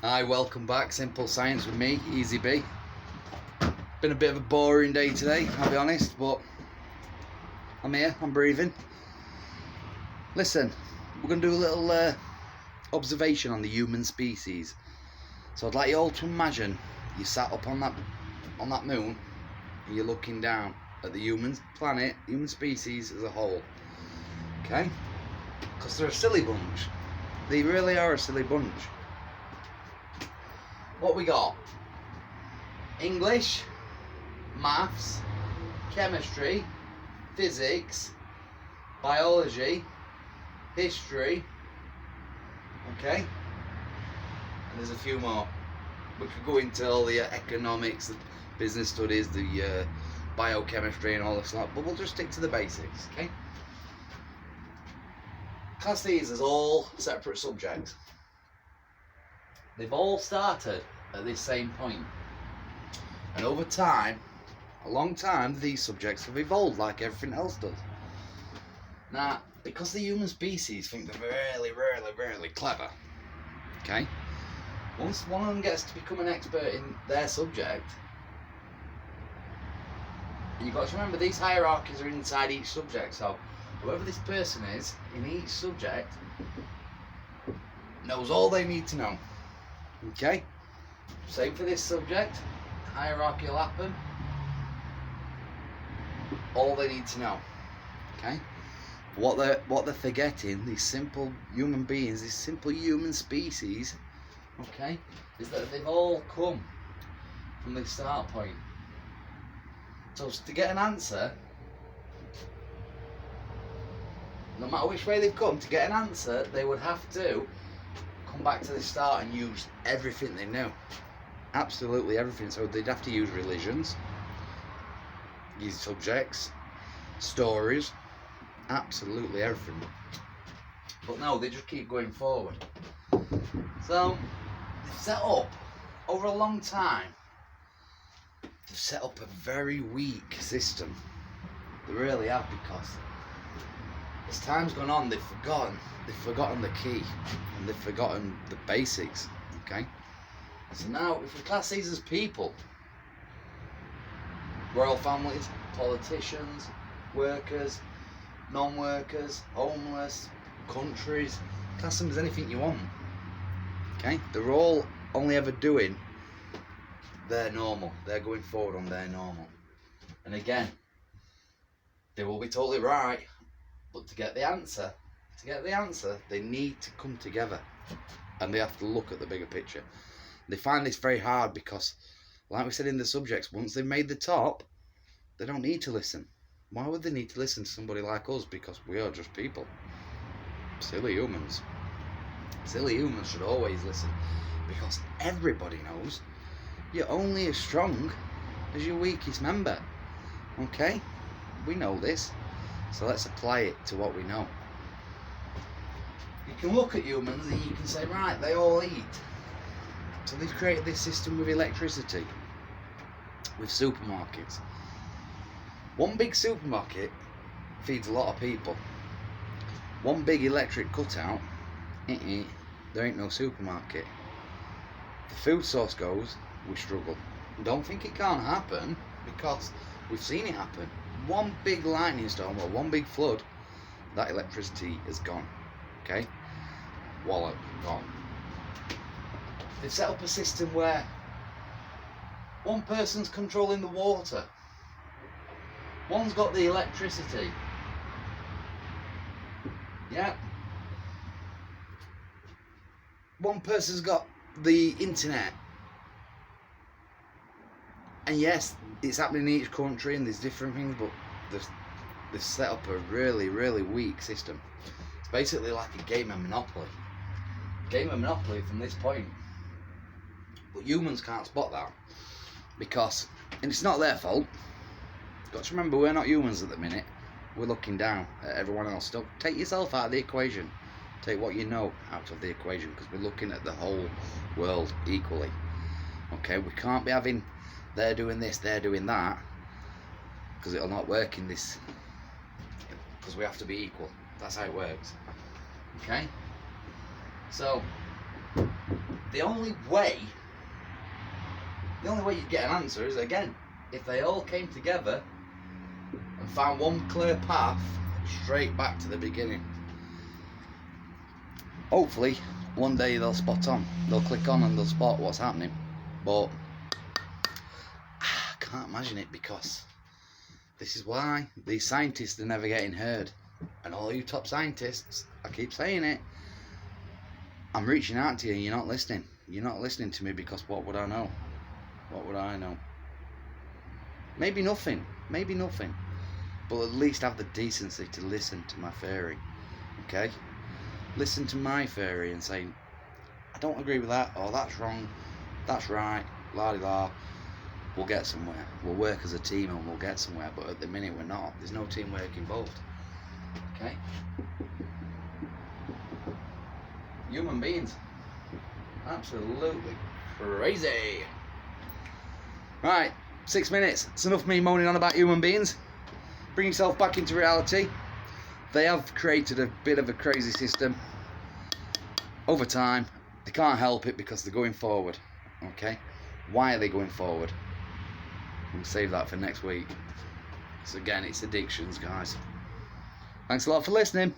Hi, welcome back. Simple Science with me, Easy B. Been a bit of a boring day today, I'll be honest, but I'm here, I'm breathing. Listen, we're going to do a little observation on the human species. So I'd like you all to imagine you sat up on that moon and you're looking down at the human planet, human species as a whole. Okay? Because they're a silly bunch. They really are a silly bunch. What we got? English, maths, chemistry, physics, biology, history, okay? And there's a few more. We could go into all the economics, the business studies, the biochemistry and all this stuff, but we'll just stick to the basics, okay? Class these as all separate subjects. They've all started at this same point. And over time, a long time, these subjects have evolved like everything else does. Now, because the human species think they're really clever, okay? Once one of them gets to become an expert in their subject, you've got to remember these hierarchies are inside each subject, so whoever this person is in each subject knows all they need to know. Okay? Same for this subject. Hierarchy will happen. All they need to know. Okay? What they're forgetting, these simple human beings, this simple human species, okay, is that they've all come from this start point. So to get an answer, no matter which way they've come, to get an answer, they would have to come back to the start and use everything they know. Absolutely everything. So they'd have to use religions, use subjects, stories, absolutely everything. But no, they just keep going forward. So they've set up, over a long time, they've set up a very weak system. They really have, because as time's gone on, they've forgotten the key, and they've forgotten the basics, okay? So now, if we class these as people, royal families, politicians, workers, non-workers, homeless, countries, class them as anything you want, okay? They're all only ever doing their normal. They're going forward on their normal. And again, they will be totally right, but to get the answer, they need to come together, and they have to look at the bigger picture. They find this very hard because, like we said in the subjects, once they've made the top, they don't need to listen. Why would they need to listen to somebody like us? Because we are just people. Silly humans. Silly humans should always listen, because everybody knows you're only as strong as your weakest member. Okay? We know this. So let's apply it to what we know. You can look at humans and you can say, right, they all eat. So they've created this system with electricity, with supermarkets. One big supermarket feeds a lot of people. One big electric cutout, there ain't no supermarket. The food source goes, we struggle. Don't think it can't happen, because we've seen it happen. One big lightning storm or one big flood, that electricity is gone. Okay? Wallet, gone. They've set up a system where one person's controlling the water. One's got the electricity. Yeah. One person's got the internet. And yes, it's happening in each country and there's different things, but they've set up a really weak system. It's basically like a game of Monopoly. Game of Monopoly from this point. But humans can't spot that, because, and it's not their fault. You've got to remember, we're not humans at the minute. We're looking down at everyone else. Don't take yourself out of the equation. Take what you know out of the equation, because we're looking at the whole world equally. Okay, we can't be having they're doing this, they're doing that, because it'll not work in this, because we have to be equal. That's how it works. Okay? So the only way you'd get an answer is, again, if they all came together and found one clear path straight back to the beginning. Hopefully, one day they'll spot on. They'll click on and they'll spot what's happening. But I can't imagine it, because this is why these scientists are never getting heard. And all you top scientists, I keep saying it, I'm reaching out to you and you're not listening. You're not listening to me, because what would I know? What would I know? Maybe nothing. Maybe nothing. But at least have the decency to listen to my theory. Okay? Listen to my theory and say, I don't agree with that, or that's wrong, that's right, la-di-la. We'll get somewhere. We'll work as a team and we'll get somewhere, but at the minute we're not. There's no teamwork involved. Okay? Human beings. Absolutely crazy. Right, 6 minutes. It's enough of me moaning on about human beings. Bring yourself back into reality. They have created a bit of a crazy system over time. They can't help it because they're going forward. Okay? Why are they going forward? We'll save that for next week. So again, it's addictions, guys. Thanks a lot for listening.